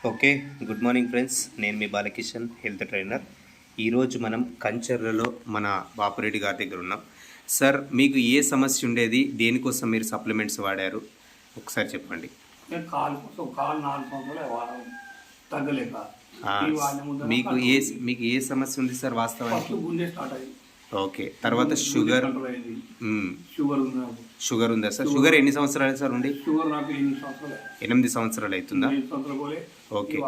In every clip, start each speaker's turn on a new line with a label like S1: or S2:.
S1: Okay, good morning friends. నేను మీ Balakishan, health trainer. ఈరోజు మనం కంచర్లలో మన బాపురెడ్డి గారి దగ్గర ఉన్నాం. సార్, మీకు ఏ సమస్య ఉండేది, దేనికోసం మీరు సప్లిమెంట్స్ వాడారు ఒకసారి చెప్పండి. మీకు ఏ సమస్య ఉంది సార్ వాస్తవానికి? ఓకే, తర్వాత షుగర్ ఉందా సార్? షుగర్ ఎన్ని సంవత్సరాలు సార్ ఉండి? 8 సంవత్సరాలు అవుతుందా? ఓకే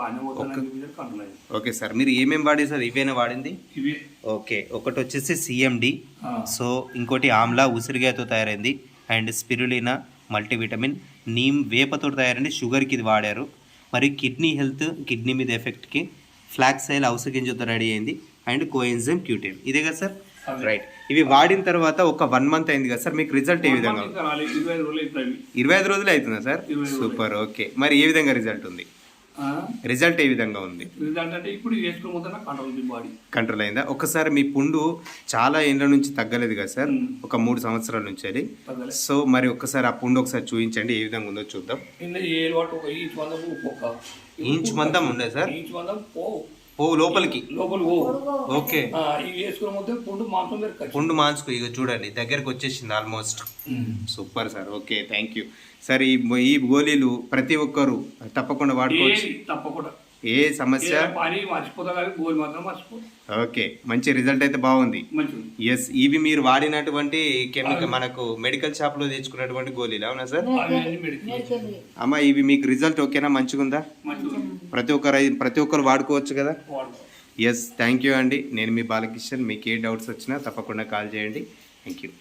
S1: ఓకే సార్, మీరు ఏమేమి వాడి సార్? ఇవేనా వాడింది? ఓకే, ఒకటి వచ్చేసి సిఎండి, సో ఇంకోటి ఆమ్లా ఉసిరిగాయతో తయారైంది, అండ్ స్పిరులినా మల్టీవిటమిన్, నీమ్ వేపతో తయారైంది. షుగర్కి ఇది వాడారు. మరి కిడ్నీ హెల్త్, కిడ్నీ మీద ఎఫెక్ట్కి ఫ్లాక్స్ ఆయిల్ అవసగింజతో రెడీ అయింది, అండ్ కోఎంజైమ్ Q10. ఇదే కదా సార్? రైట్. ఇవి వాడిన తర్వాత ఒక 1 మంత్ అయింది కదా సార్, మీకు రిజల్ట్ ఏ విధంగా? 25 రోజులు అవుతుందా సార్? సూపర్. ఓకే, మరి ఏ విధంగా రిజల్ట్ ఉంది? రిజల్ట్ ఏ విధంగా ఉంది? కంట్రోల్ అయిందా? ఒకసారి మీ పుండు చాలా ఏళ్ళ నుంచి తగ్గలేదు కదా సార్, ఒక 3 సంవత్సరాల నుంచి అది. సో మరి ఒక్కసారి ఆ పుండు ఒకసారి చూపించండి, ఏ విధంగా ఉందో చూద్దాం. ఇంచ్ మందం ఉండే సార్, లోపలికి. ఓకే, పుండు మాంసుకు ఇక చూడండి దగ్గరకు వచ్చేసింది almost. Super sir. Okay, thank you sir. ఈ గోళీలు ప్రతి ఒక్కరు తప్పకుండా వాడుకోవచ్చు, తప్పకుండా. ఏ సమస్య? ఓకే, మంచి రిజల్ట్ అయితే బాగుంది. ఎస్, ఇవి మీరు వాడినటువంటి కెమికల్ మనకు మెడికల్ షాప్ లో తెచ్చుకున్నటువంటి గోళీలు, అవునా సార్? అమ్మా, ఇవి మీకు రిజల్ట్ ఓకేనా? మంచిగా ఉందా? ప్రతి ఒక్కరు వాడుకోవచ్చు కదా? ఎస్, థ్యాంక్ యూ అండి. నేను మీ బాలకిషన్. మీకు ఏ డౌట్స్ వచ్చినా తప్పకుండా కాల్ చేయండి. Thank you.